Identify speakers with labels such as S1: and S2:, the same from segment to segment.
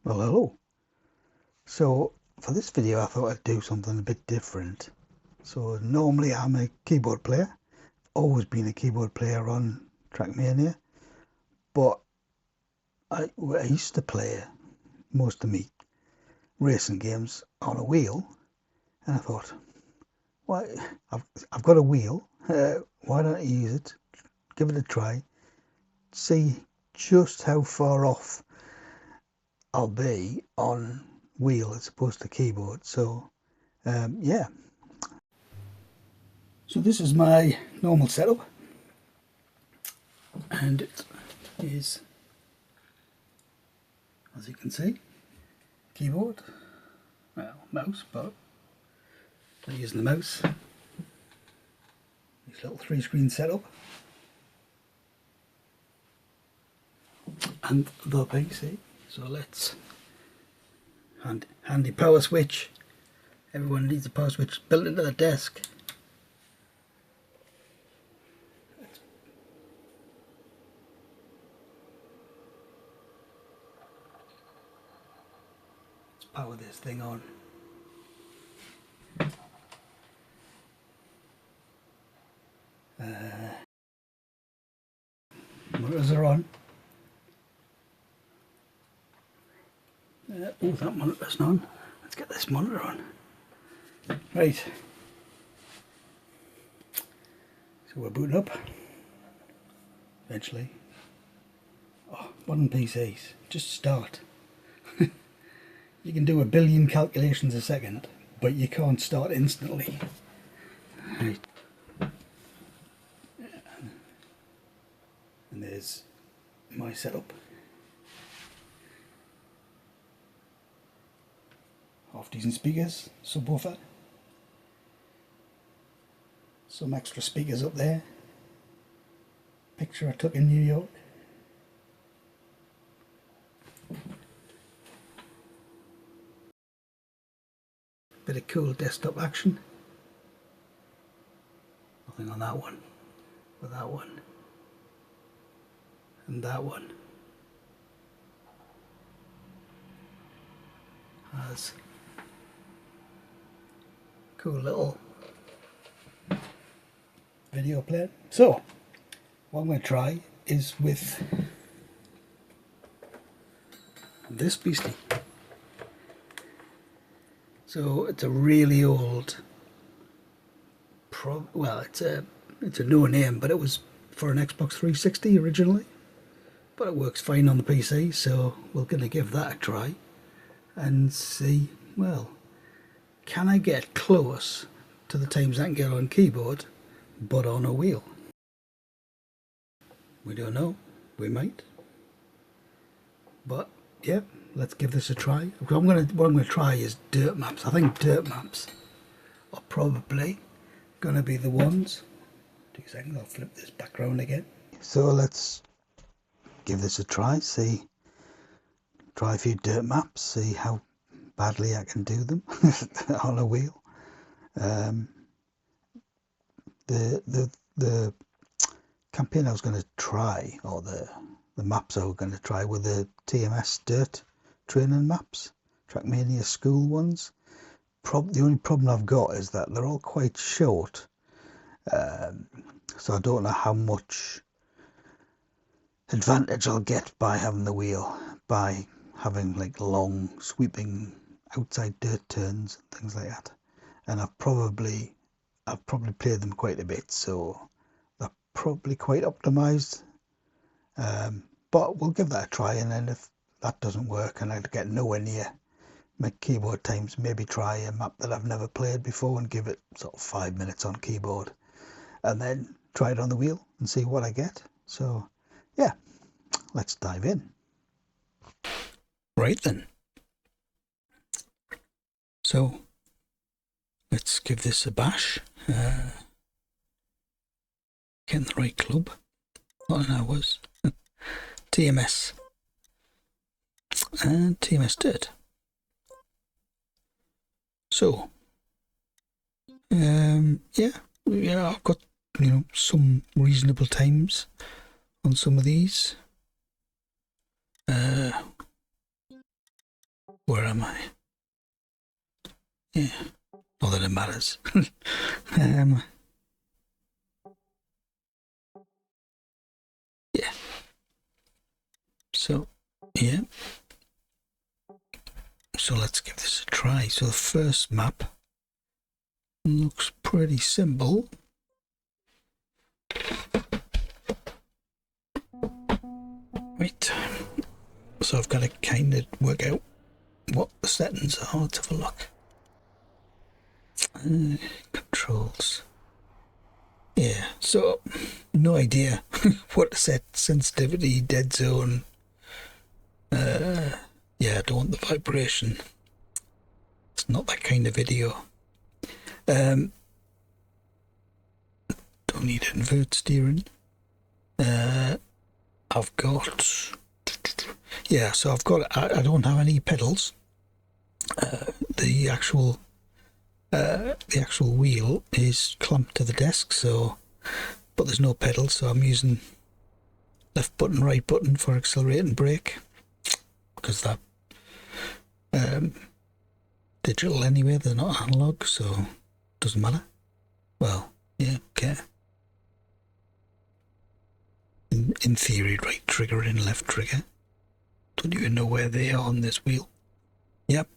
S1: Well, hello. So for this video I thought I'd do something a bit different. So normally I'm a keyboard player, always been a keyboard player on Trackmania, but I used to play most of me racing games on a wheel, and I thought, why, I've got a wheel, why don't I use it, give it a try, see just how far off I'll be on wheel as opposed to keyboard. So yeah. So this is my normal setup, and it is, as you can see, keyboard, well, mouse, but I'm using the mouse, this little 3-screen setup, and the PC. So let's, handy power switch. Everyone needs a power switch built into the desk. Let's power this thing on. Monitors are on. Oh, that monitor's not on. Let's get this monitor on. Right. So we're booting up. Eventually. Oh, modern PCs. Just start. You can do 1 billion calculations a second, but you can't start instantly. Right. And there's my setup. Half decent speakers, subwoofer, some extra speakers up there, picture I took in New York. Bit of cool desktop action. Nothing on that one, but that one, and that one has cool little video player. So what I'm going to try is with this beastie. So it's a really old, well, it's a no name, but it was for an Xbox 360 originally, but it works fine on the PC, so we're going to give that a try and see, well, can I get close to the times I can get on keyboard but on a wheel? We don't know, we might, but yeah, let's give this a try. What I'm going to try is dirt maps. I think dirt maps are probably going to be the ones. 2 seconds, I'll flip this background again. So let's give this a try, try a few dirt maps, see how badly I can do them on a wheel. The campaign I was going to try, or the maps I was going to try, were the TMS dirt training maps, Trackmania school ones. The only problem I've got is that they're all quite short, so I don't know how much advantage I'll get by having the wheel, by having like long sweeping outside dirt turns and things like that. And I've probably played them quite a bit, so they're probably quite optimized, but we'll give that a try, and then if that doesn't work and I get nowhere near my keyboard times, maybe try a map that I've never played before and give it sort of 5 minutes on keyboard, and then try it on the wheel and see what I get. So yeah, let's dive in. Right then, so let's give this a bash. Getting the right club. What I was TMS and TMS dirt. So yeah, I've got some reasonable times on some of these. Where am I? Yeah, not that it matters. Yeah. So, yeah. So let's give this a try. So the first map looks pretty simple. Right. So I've got to kind of work out what the settings are. Let's have a look. Controls. Yeah, so no idea what to set. Sensitivity, dead zone. Yeah, I don't want the vibration. It's not that kind of video. Don't need invert steering. I've got, yeah, so I've got, I don't have any pedals. The actual wheel is clamped to the desk, so, but there's no pedals, so I'm using left button, right button for accelerate and brake, because that digital anyway, they're not analog, so doesn't matter. Well, yeah, okay. In theory, right trigger and left trigger. Don't even know where they are on this wheel. Yep.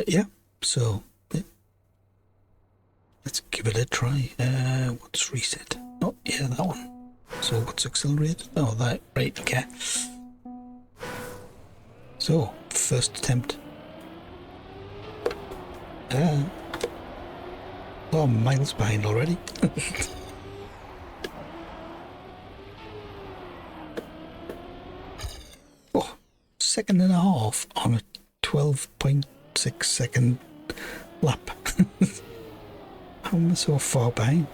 S1: Yeah, so yeah. Let's give it a try. What's reset? Oh, yeah, that one. So what's accelerated? Oh, that, right, okay. So, first attempt. Oh, I'm miles behind already. Oh, second and a half on a 12.6 second lap. How am I so far behind?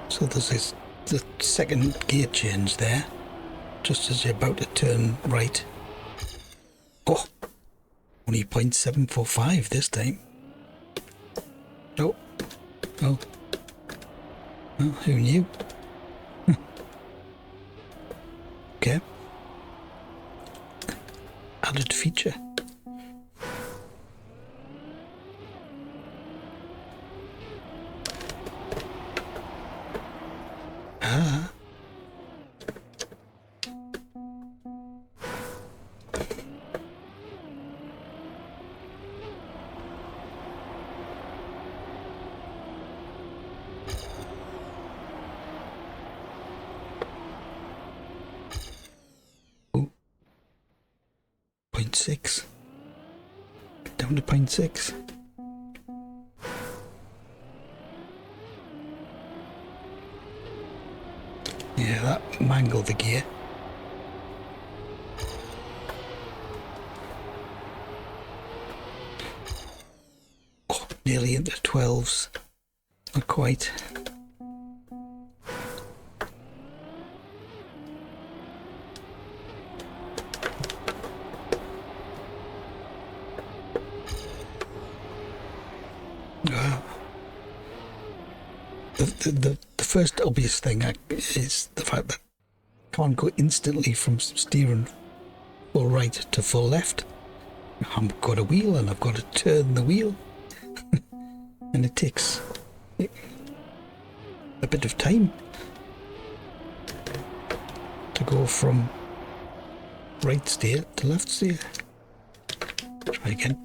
S1: So there's the second gear change there, just as you're about to turn right. Oh, only 0.745 this time. Oh, oh, well, who knew? Okay. Added feature. Ah. Oh. 0.6. Down to 0.6. Yeah, that mangled the gear. Oh, nearly into 12s. Not quite. The first obvious thing is the fact that I can't go instantly from steering full right to full left. I've got a wheel and I've got to turn the wheel. And it takes a bit of time to go from right steer to left steer. Try again.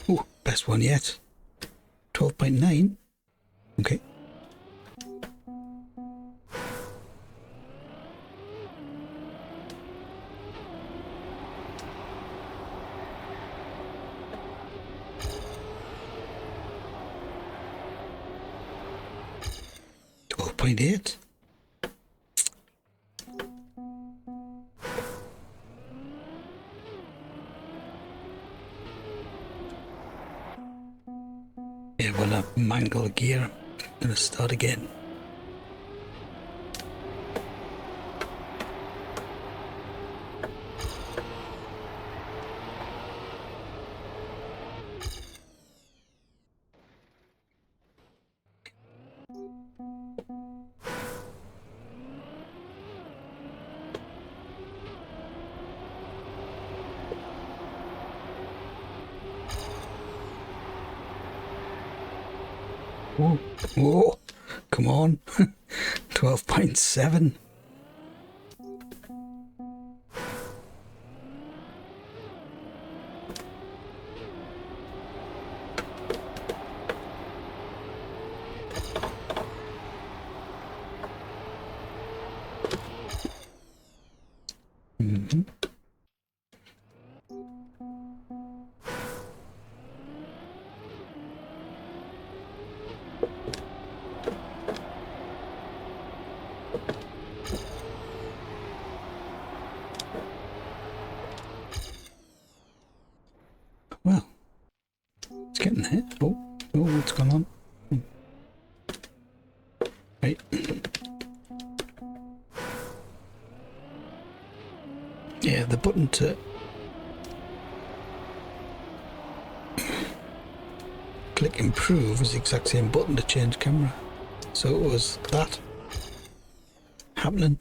S1: Oh, best one yet. 12.9. Okay. .8. Yeah, when I mangle a gear, I'm gonna start again. Whoa, whoa, come on. 12.7. Well, it's getting there. Oh, what's going on? Right. Yeah, the button to click improve is the exact same button to change camera. So it was that happening.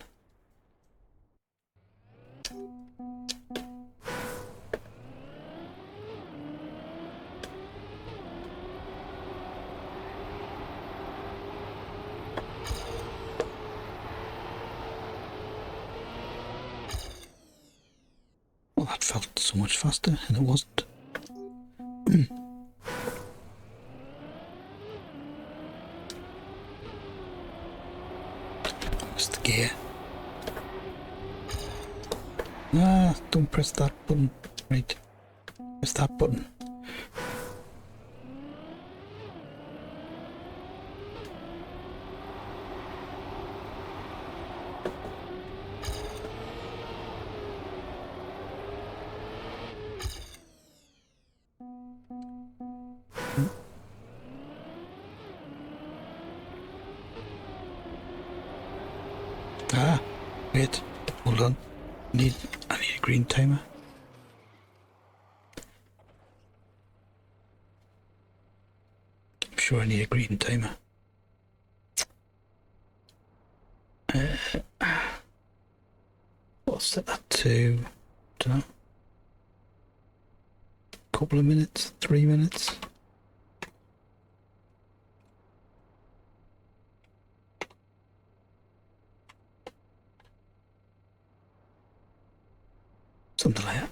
S1: Well, that felt so much faster, and it wasn't. What's the gear? Ah, don't press that button. Right. Press that button. Ah, wait, hold on. I need a green timer. I'm sure I need a green timer. I'll set that to, don't know, couple of minutes, 3 minutes. Something like that.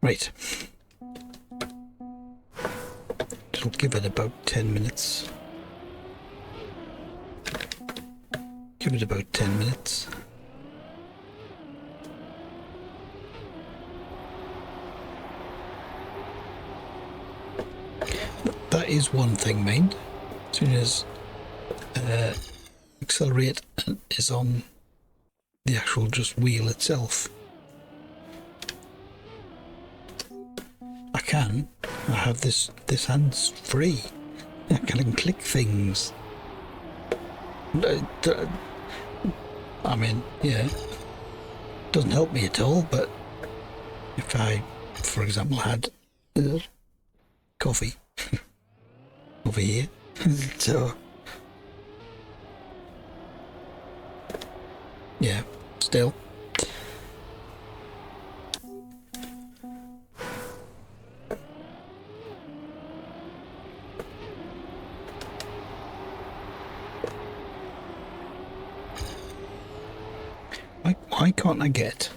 S1: Right. It'll give it about 10 minutes. Give it about 10 minutes. That is one thing, mind. As soon as accelerate is on the actual just wheel itself, I have this hands free. I can click things. I mean, yeah, doesn't help me at all, but if I, for example, had coffee over here, so yeah, still. Why can't I get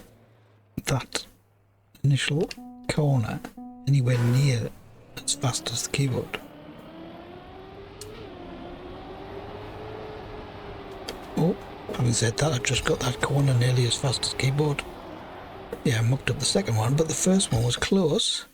S1: that initial corner anywhere near as fast as the keyboard? Oh, having said that, I've just got that corner nearly as fast as keyboard. Yeah, I mucked up the second one, but the first one was close.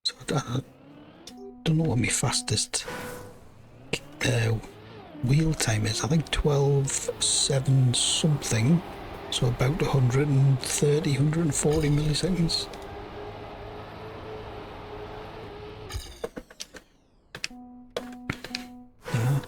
S1: So I don't know what my fastest wheel time is. I think 12.7 something, so about 130, 140 milliseconds. Yeah.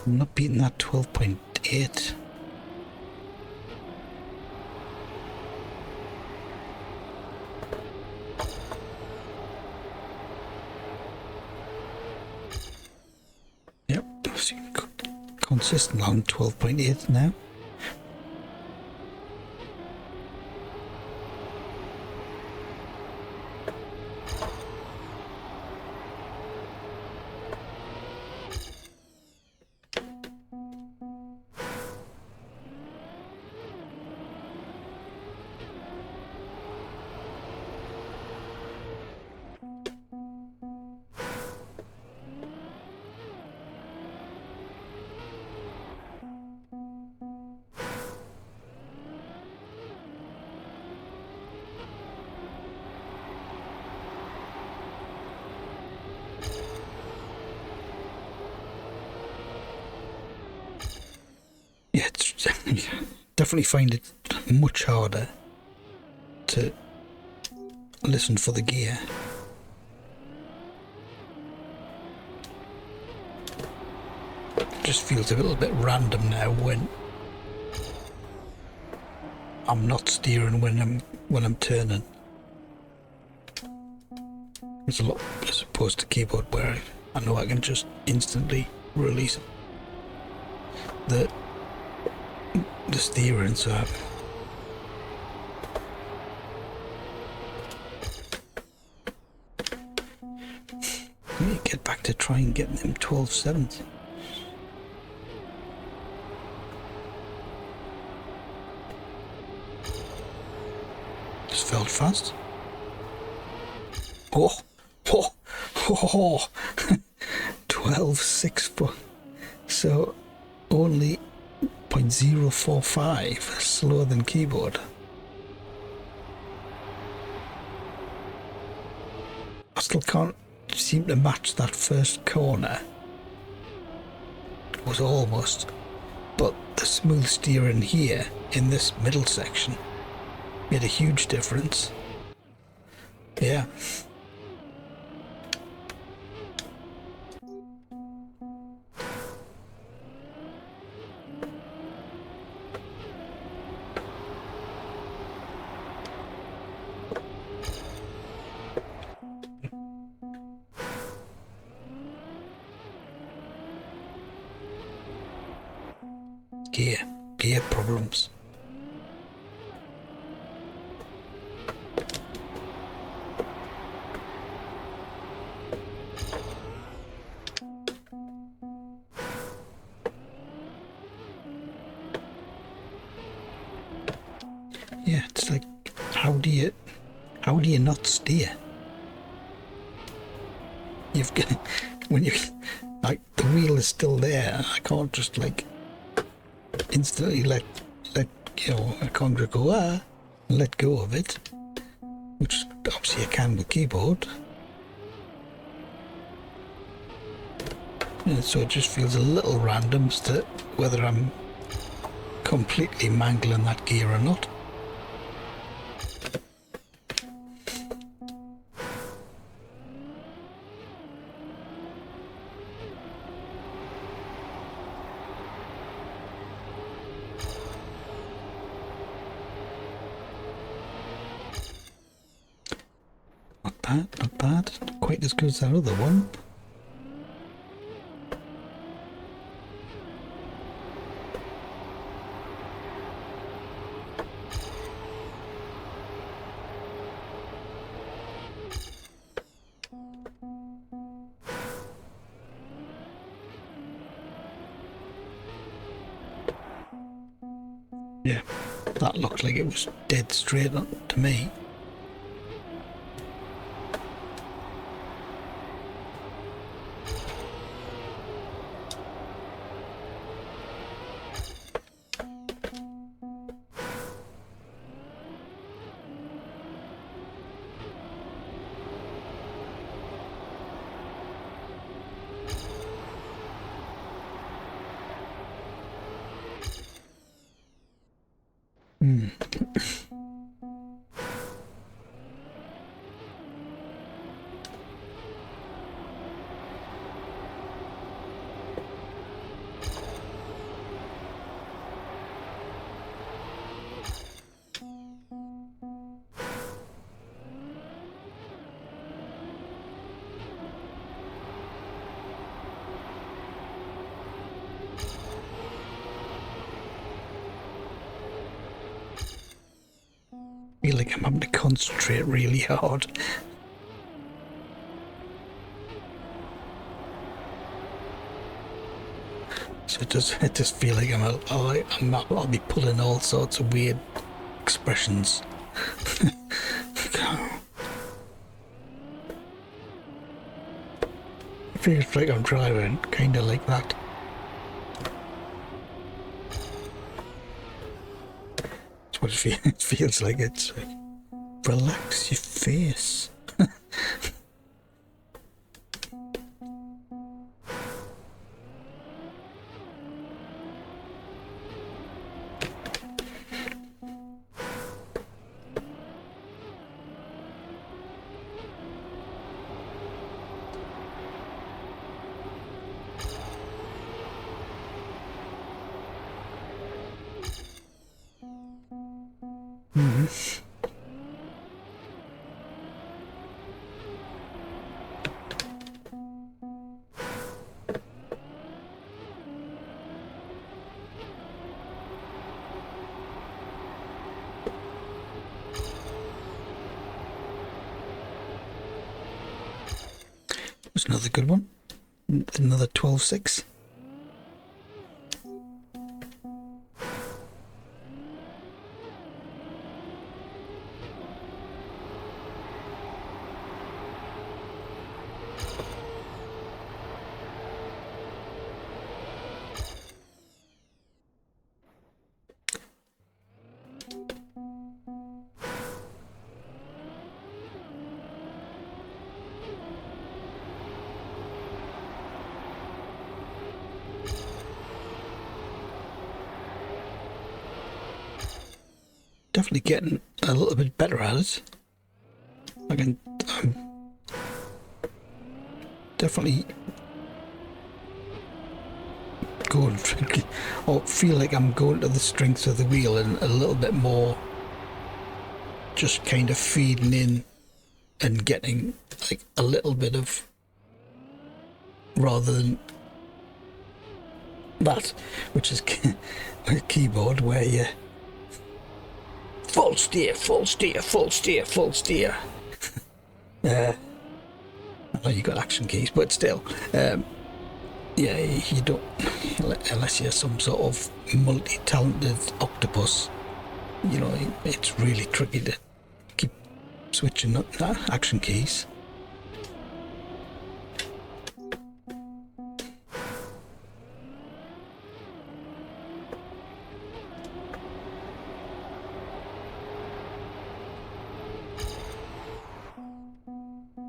S1: I'm not beating that 12.8. Yep, consistent on 12.8 now. Yeah, it's definitely find it much harder to listen for the gear. It just feels a little bit random now when I'm not steering when I'm turning. It's a lot as opposed to keyboard where I know I can just instantly release the steering, so let me get back to try and get them 12.7s. Just felt fast. Oh, 12.6, so only 0.045 slower than keyboard. I still can't seem to match that first corner. It was almost, but the smooth steering here in this middle section made a huge difference. Yeah. Gear problems. Yeah, it's like, how do you not steer? You've got, when you, like, the wheel is still there. I can't just like instantly let you know, I can't just go and let go of it, which obviously I can with keyboard. Yeah, so it just feels a little random as to whether I'm completely mangling that gear or not. Not bad. Not quite as good as that other one. Yeah, that looked like it was dead straight on to me. feel like I'm having to concentrate really hard. So it does feel like I'll be pulling all sorts of weird expressions. It feels like I'm driving, kind of like that. That's what it feels like. It's like, relax your face. There's another good one. Another 12.6. Definitely getting a little bit better at it. I'm definitely going or feel like I'm going to the strength of the wheel and a little bit more just kind of feeding in and getting like a little bit of, rather than that, which is a keyboard where you full steer, full steer, full steer, full steer. I know you got action keys, but still, yeah, you don't, unless you're some sort of multi-talented octopus, you know, it's really tricky to keep switching up action keys.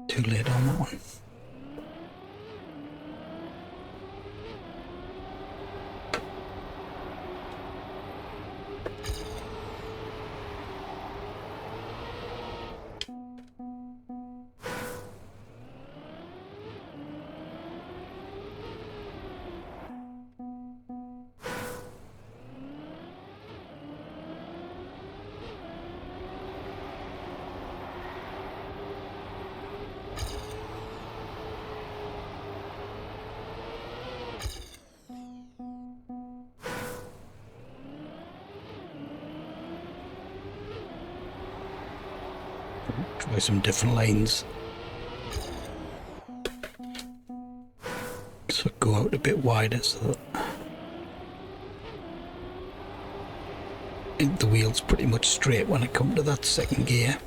S1: Too late on that one. Try some different lanes. So go out a bit wider so that the wheel's pretty much straight when I come to that second gear.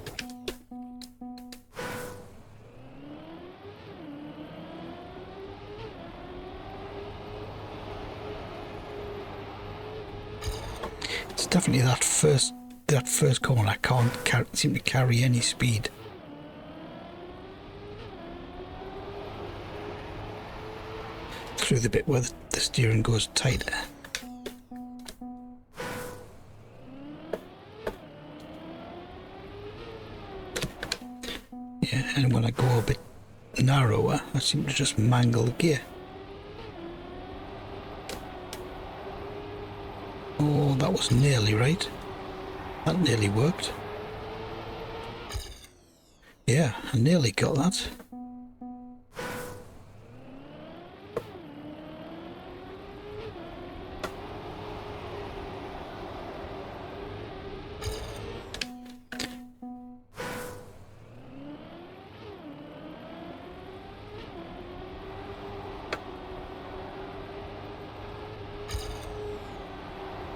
S1: It's definitely that first corner I can't seem to carry any speed. Through the bit where the steering goes tighter. Yeah, and when I go a bit narrower, I seem to just mangle the gear. Oh, that was nearly right. That nearly worked. Yeah, I nearly got that.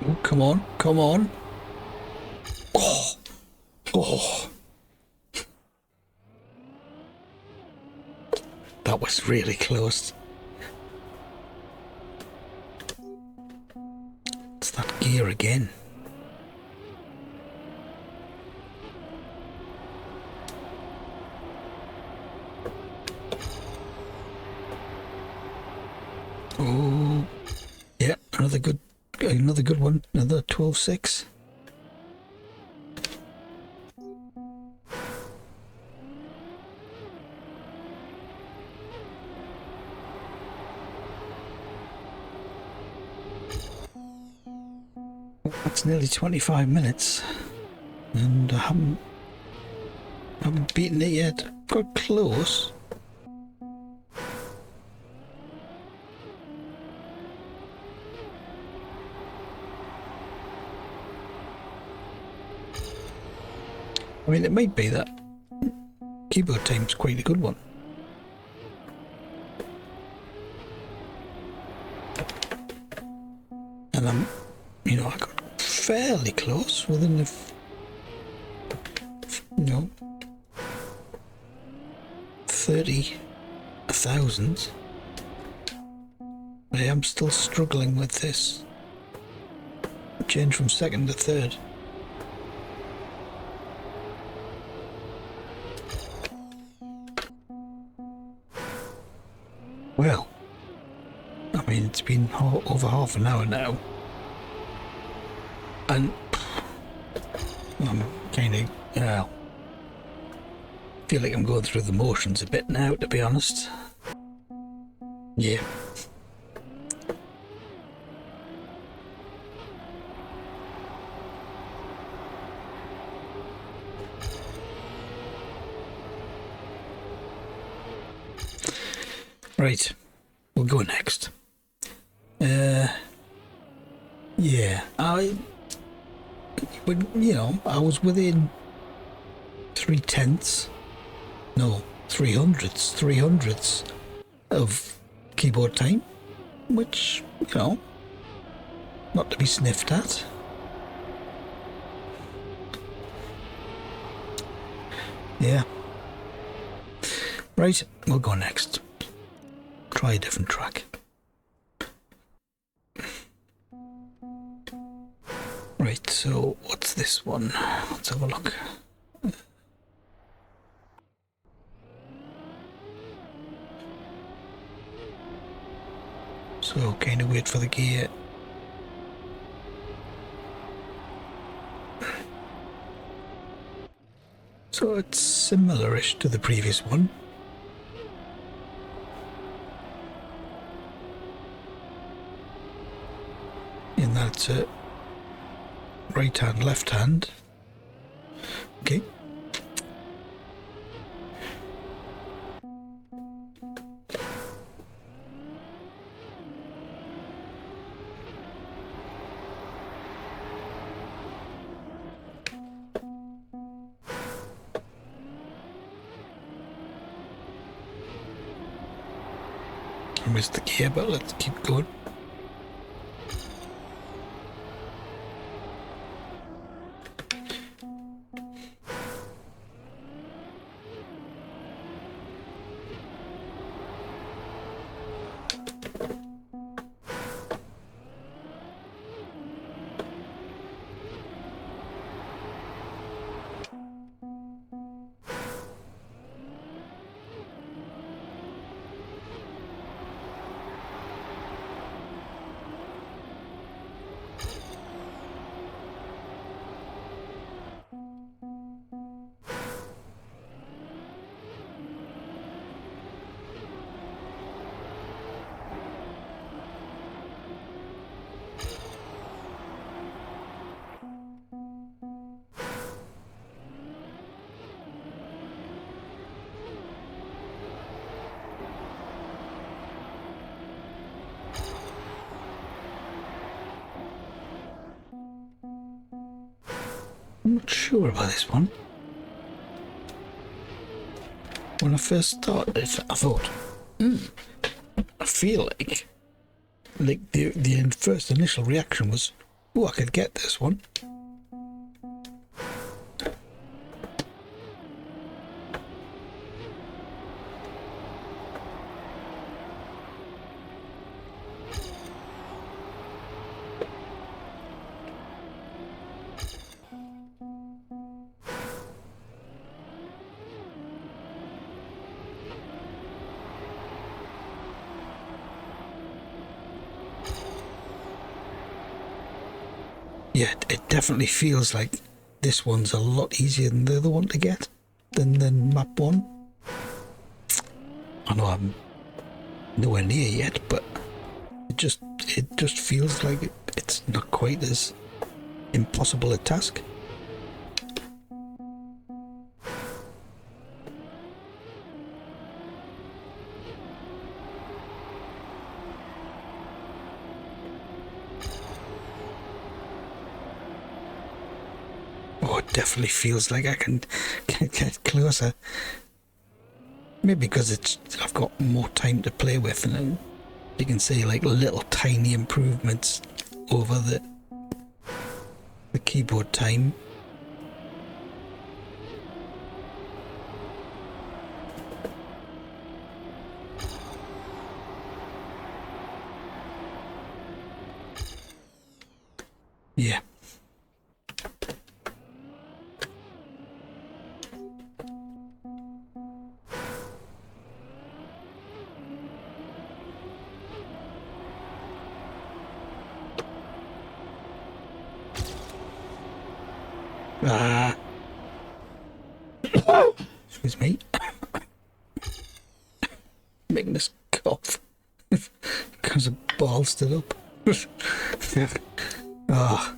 S1: Oh, come on, come on. Oh, oh. That was really close. It's that gear again. Oh, yeah, another good one. Another 12.6. That's nearly 25 minutes, and I haven't beaten it yet. Got close. I mean, it might be that keyboard time's quite a good one. And I got fairly close, within the, 30,000. But I am still struggling with this. Change from second to third. Well, I mean, it's been over half an hour now, and I'm kind of, feel like I'm going through the motions a bit now, to be honest. Yeah. Right, we'll go next. Yeah, I was within 300ths of keyboard time, which, not to be sniffed at. Yeah. Right, we'll go next. Try a different track. Right, so what's this one? Let's have a look. So kind of wait for the gear. So it's similar-ish to the previous one. In that it's a right hand, left hand. Okay. I missed the gear, but let's keep going. I'm not sure about this one. When I first started it, I thought, I feel like the first initial reaction was, Oh, I could get this one. Yeah, it definitely feels like this one's a lot easier than the other one to get, than map 1. I know I'm nowhere near yet, but it just feels like it's not quite as impossible a task. Oh, it definitely feels like I can get closer. Maybe because I've got more time to play with, and you can see like little tiny improvements over the keyboard time. Yeah. Excuse me. Making this cough because the ball stood up. Ah.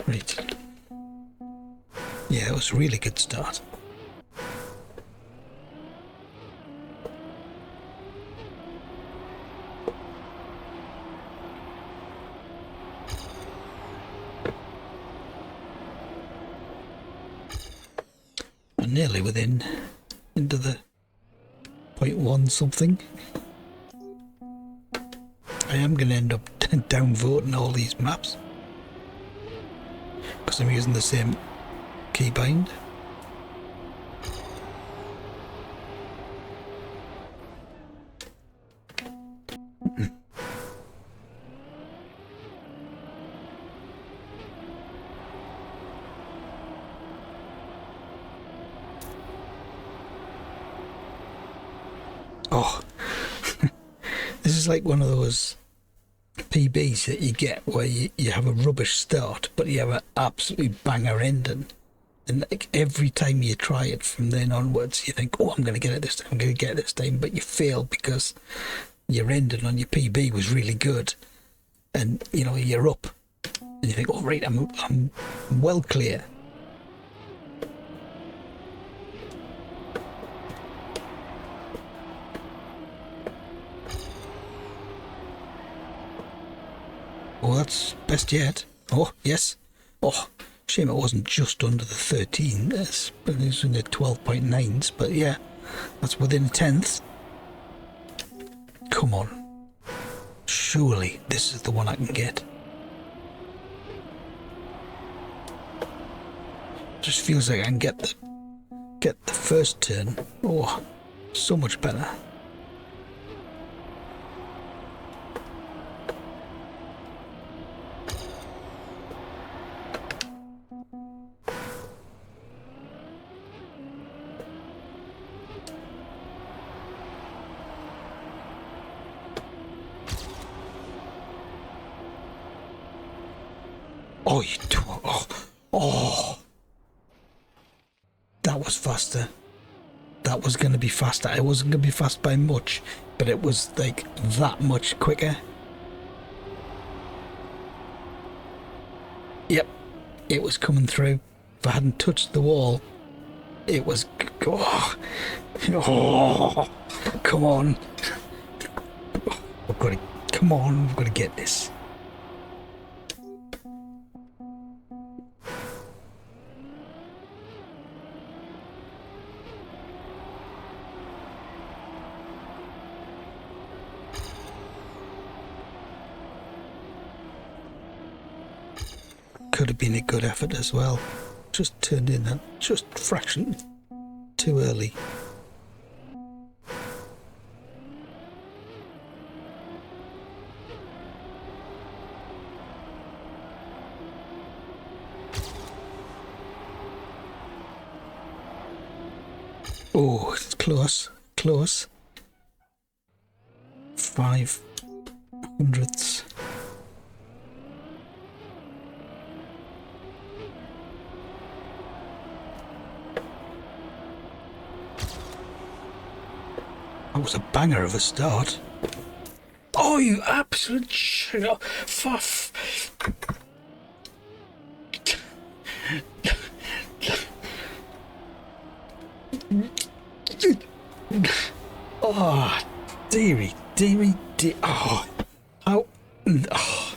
S1: Right. Yeah, it was a really good start. I'm nearly within into the 0.1 something. I am going to end up downvoting all these maps because I'm using the same keybind. Oh, this is like one of those PBs that you get where you have a rubbish start, but you have an absolutely banger ending. And like every time you try it from then onwards, you think, oh, I'm going to get it this time, I'm going to get it this time, but you fail because your ending on your PB was really good. And, you know, you're up. And you think, oh, right, I'm well clear. Oh, that's best yet. Oh, yes. Oh, shame it wasn't just under the 13. It's in the 12.9s, but yeah, that's within a tenth. Come on. Surely this is the one I can get. Just feels like I can get the first turn. Oh, so much better. Oh, oh, that was faster. That was going to be faster. It wasn't going to be fast by much, but it was like that much quicker. Yep, it was coming through. If I hadn't touched the wall, it was... Oh, come on. We've got to... Come on, we've got to get this. could have been a good effort as well. Just turned in a just fraction too early. Oh, it's close, close. 5/100ths. That was a banger of a start. Oh, you absolute fuff. Oh, dearie, oh, how, oh.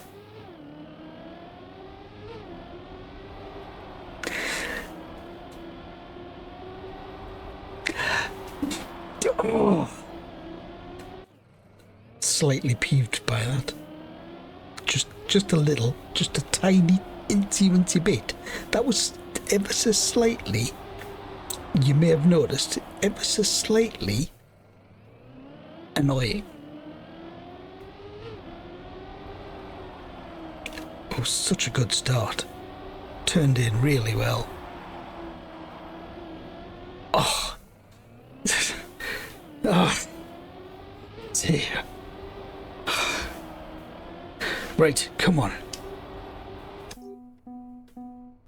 S1: Oh. Slightly peeved by that. Just a little, just a tiny, incy bit. That was ever so slightly. You may have noticed ever so slightly annoying. Oh, such a good start. Turned in really well. Oh. Oh. Dear. Right, come on.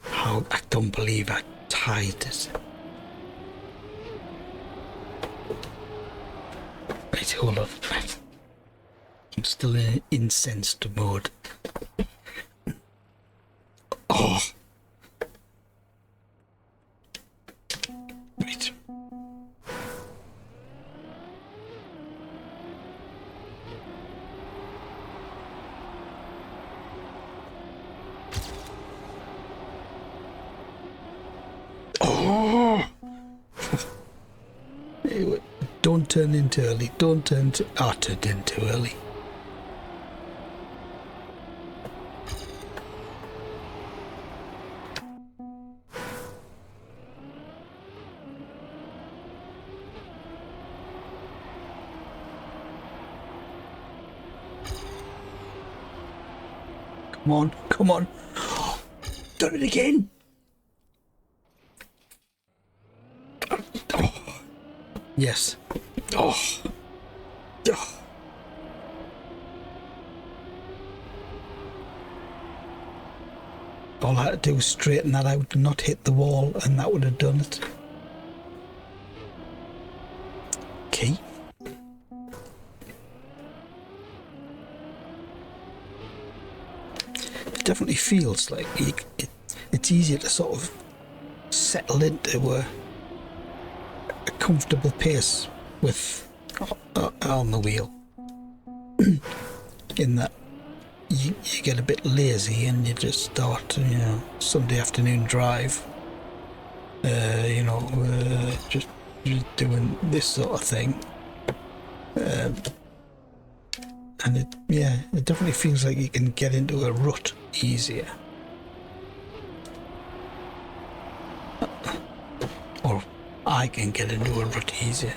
S1: How I don't believe I tied this. Right, hold on. Right. I'm still in incensed mode. Oh. Right. Oh. Don't turn in too early. Don't turn to. Oh, turned in too early. Come on, come on. Done it again. Oh. Yes. Oh. Oh. All I had to do was straighten that out and not hit the wall, and that would have done it. Okay. It definitely feels like it's easier to sort of settle into a comfortable pace with on the wheel. In that you get a bit lazy and you just start, Sunday afternoon drive, just doing this sort of thing, and it definitely feels like you can get into a rut easier. Or I can get into a rut easier.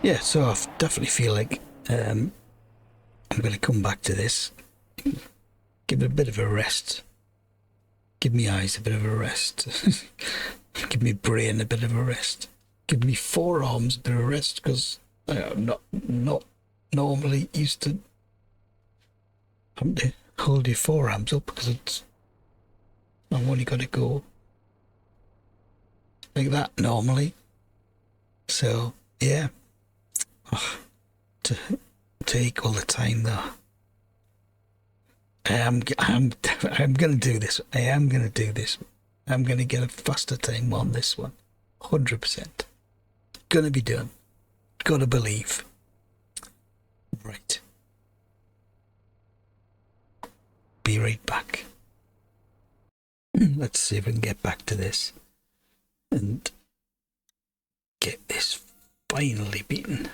S1: Yeah, so I definitely feel like I'm going to come back to this, give it a bit of a rest, give me eyes a bit of a rest, give me brain a bit of a rest, give me forearms a bit of a rest, because I'm not normally used to having to hold your forearms up, because I've only got to go like that normally. So yeah. Oh, to equal the time though, I'm gonna do this. I am gonna do this. I'm gonna get a faster time on this one, 100%. Gonna be done. Gotta believe. Right. Be right back. Let's see if we can get back to this and finally beaten.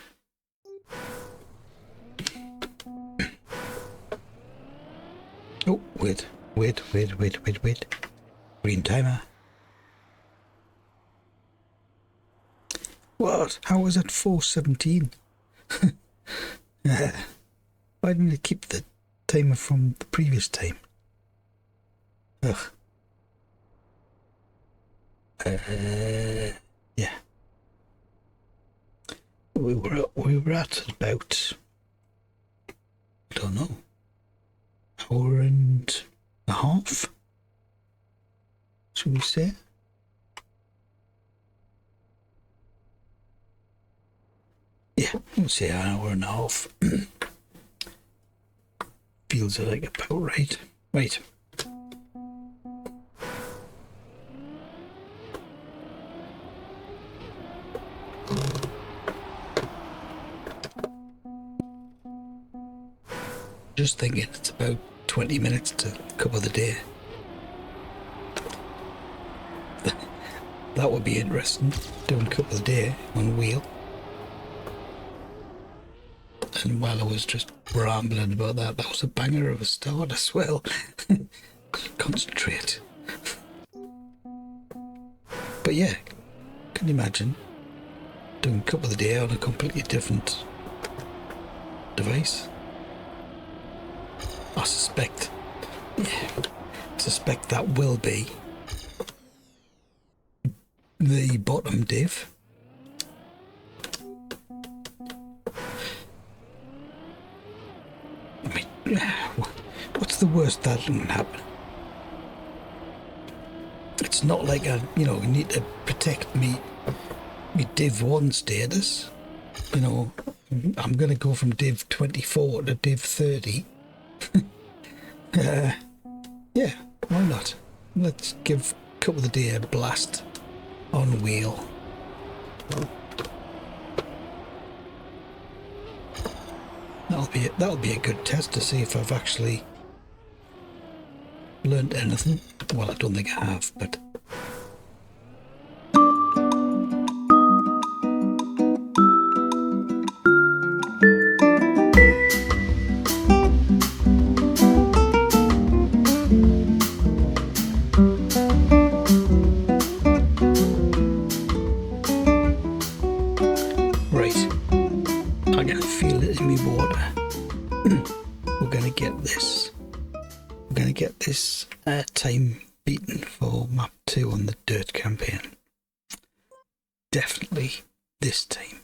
S1: Oh, wait. Green timer. What? How was it 4:17? Why didn't it keep the timer from the previous time? Ugh. Yeah. We were at about, I don't know, hour and a half, should we say? Yeah, we'll say an hour and a half. Feels like about right. Right. Just thinking it's about 20 minutes to cover the day. That would be interesting, doing a couple of the day on wheel. And while I was just rambling about that, that was a banger of a start as well. Concentrate. But yeah, can you imagine doing a couple of the day on a completely different device? I suspect that will be the bottom div. I mean, what's the worst that can happen? It's not like I, need to protect me div 1 status. I'm gonna go from div 24 to div 30. Yeah, why not? Let's give a couple of the day a blast on wheel. That'll be a good test to see if I've actually learned anything. Well, I don't think I have, but this time beaten for map 2 on the dirt campaign. Definitely this time.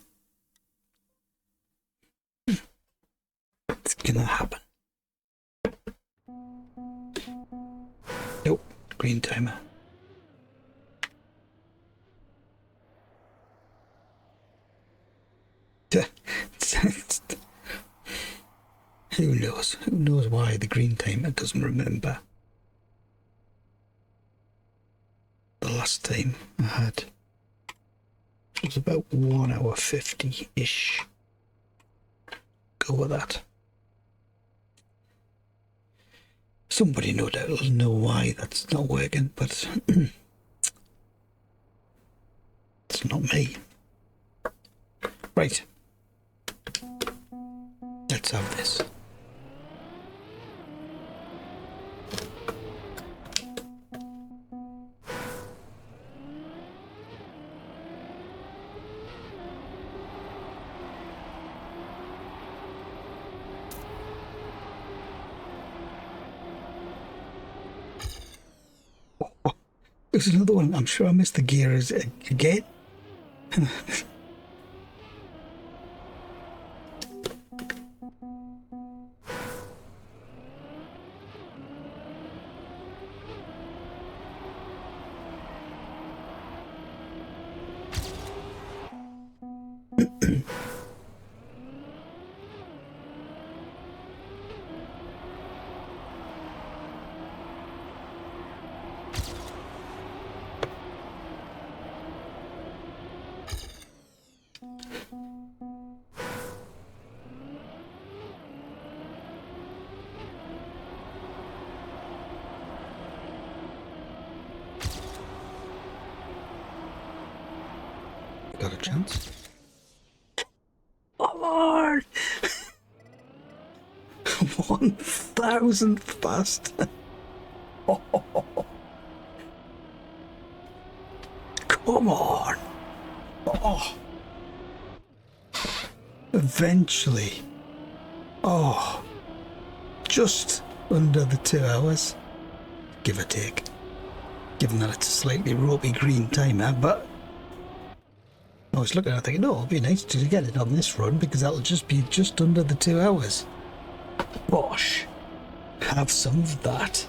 S1: It's gonna happen. Nope, green timer. Who knows? Who knows why the green timer doesn't remember? The last time I had, it was about 1 hour 50-ish. Go with that. Somebody no doubt will know why that's not working, but it's not me. Right. Let's have this. There's another one. I'm sure I missed the gears again. Got a chance. on! 1,000 fast. Come on. Oh. Eventually. Oh. Just under the 2 hours. Give or take. Given that it's a slightly ropey green timer, but I was looking at it thinking, oh, it'll be nice to get it on this run because that'll just be just under the 2 hours. Bosh. Have some of that.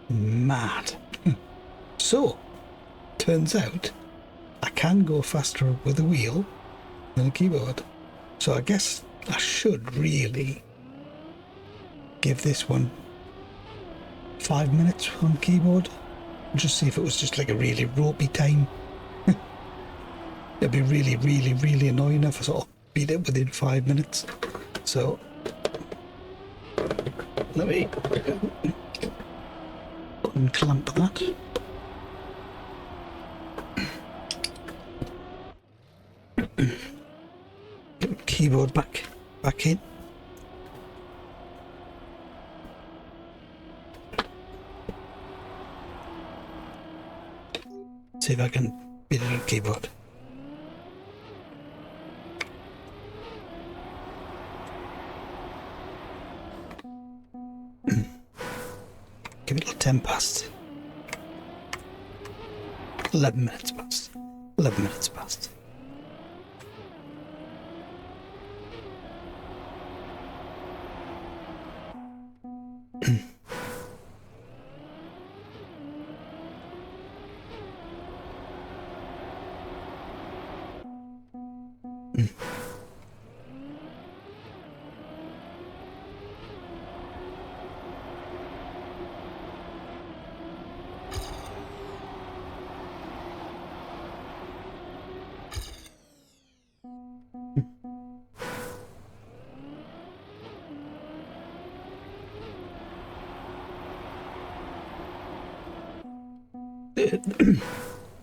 S1: Mad. So, turns out I can go faster with a wheel than a keyboard. So I guess I should really give this one 5 minutes on keyboard. Just see if it was just like a really ropey time. It'd be really, really, really annoying if I sort of beat it within 5 minutes. So let me unclamp that. Get the keyboard back in. See if I can beat it on keyboard. Give it a little 10 past. 11 minutes past. 11 minutes past.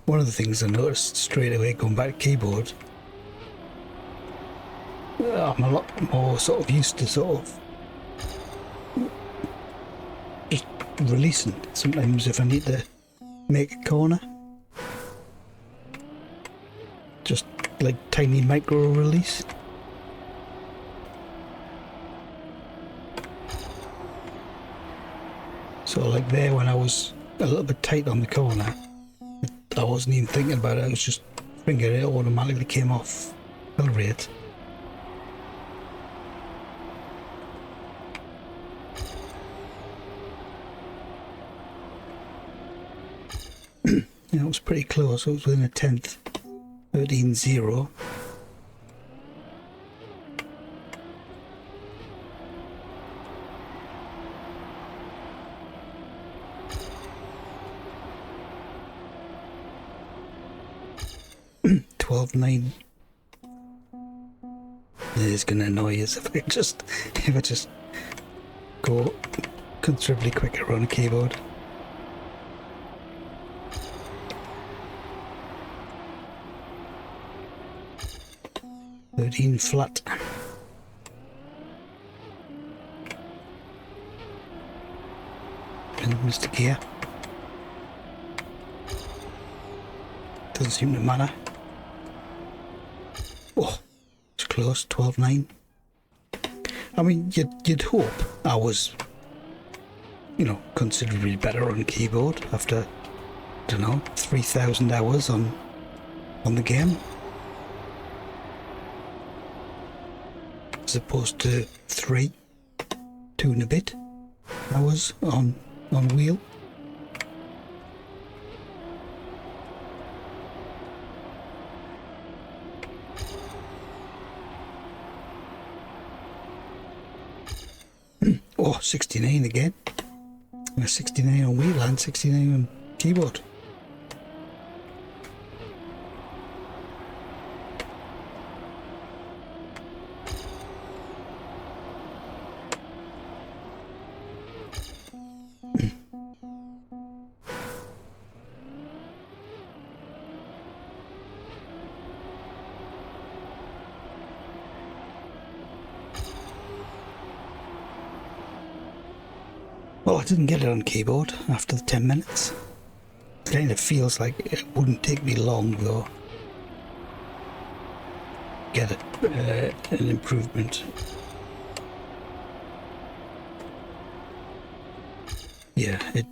S1: One of the things I noticed straight away going back to keyboard, I'm a lot more sort of used to sort of just releasing. Sometimes if I need to make a corner, just like tiny micro release. So like there when I was a little bit tight on the corner, I wasn't even thinking about it, I was just finger it automatically came off fill rate. Yeah, it was pretty close, it was within a tenth. 13.0. $12.9. It is going to annoy us if I just go considerably quicker on a keyboard. 13 flat. And Mr. Gear. Doesn't seem to matter. Oh, it's close, 12.9. I mean, you'd hope I was, you know, considerably better on keyboard after, I don't know, 3,000 hours on the game. As opposed to 2 and a bit hours on wheel. Oh, 69 again. 69 on wheel and 69 on keyboard. Well, I didn't get it on keyboard after the 10 minutes. It kind of feels like it wouldn't take me long though. Get an improvement. Yeah, it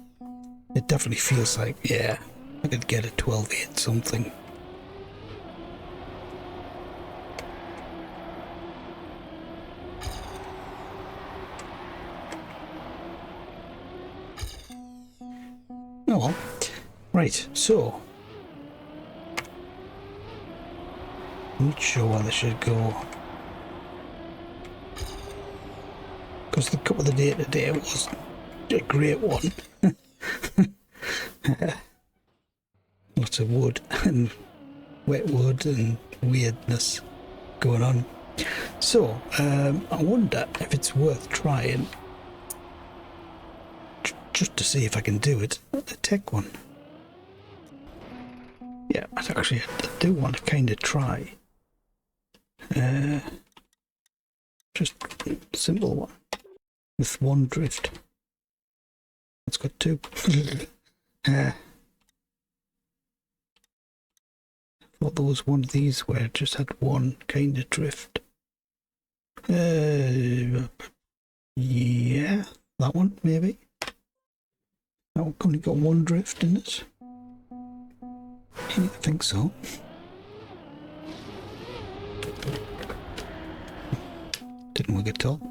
S1: definitely feels like, yeah, I could get a 12.8 something. Oh well. Right, so I'm not sure where they should go, because the cup of the day today was a great one. Lots of wood and wet wood and weirdness going on. So I wonder if it's worth trying just to see if I can do it, a tech one. Yeah, I do want to kind of try just a simple one with one drift. It's got two. I thought there was one of these where it just had one kind of drift. Yeah, that one maybe. That one only got one drift in it. I think so. Didn't work at all.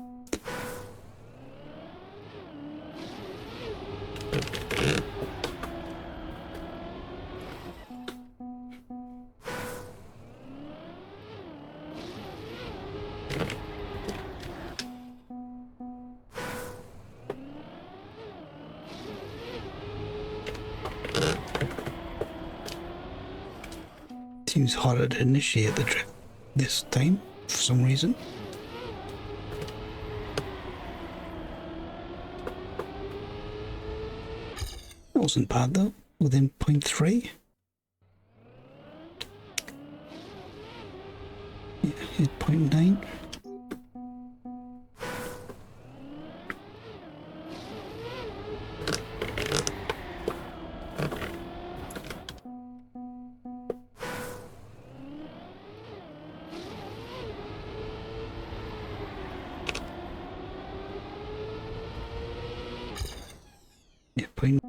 S1: Seems harder to initiate the drift this time for some reason. That wasn't bad though, within 0.3. Yeah, hit 0.9. Yeah, point.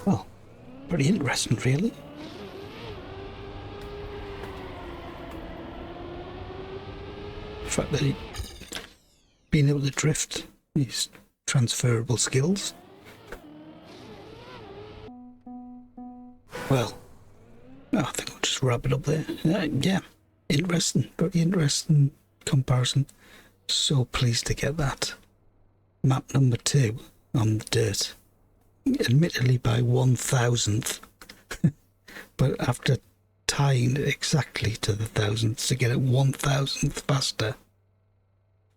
S1: Well, pretty interesting, really. The fact that being able to drift these transferable skills. Well, I think I'll just wrap it up there. Yeah, interesting, very interesting comparison. So pleased to get that map number 2 on the dirt. Admittedly by 1,000th, but after tying it exactly to the thousandths to get it 1,000th faster,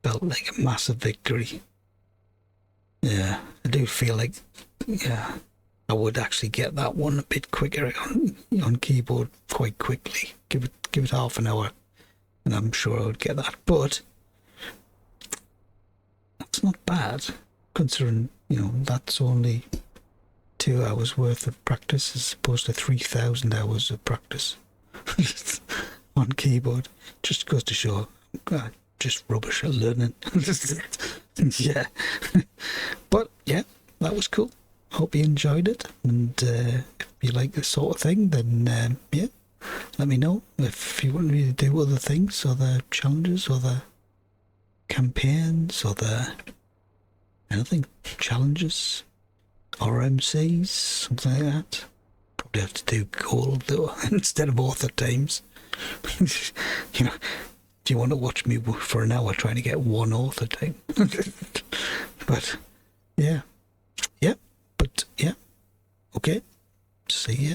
S1: felt like a massive victory. Yeah, I do feel like, yeah, I would actually get that one a bit quicker on keyboard quite quickly. Give it half an hour, and I'm sure I would get that. But that's not bad, considering, you know, that's only 2 hours worth of practice as opposed to 3,000 hours of practice on keyboard. Just goes to show, just rubbish at learning. Yeah. But yeah, that was cool. Hope you enjoyed it, and if you like this sort of thing, then yeah, let me know. If you want me to do other things, other challenges, other campaigns, other anything, challenges, RMCs, something like that. Probably have to do gold though instead of author times. You know, do you want to watch me for an hour trying to get one author time? But yeah, but yeah, okay. See ya.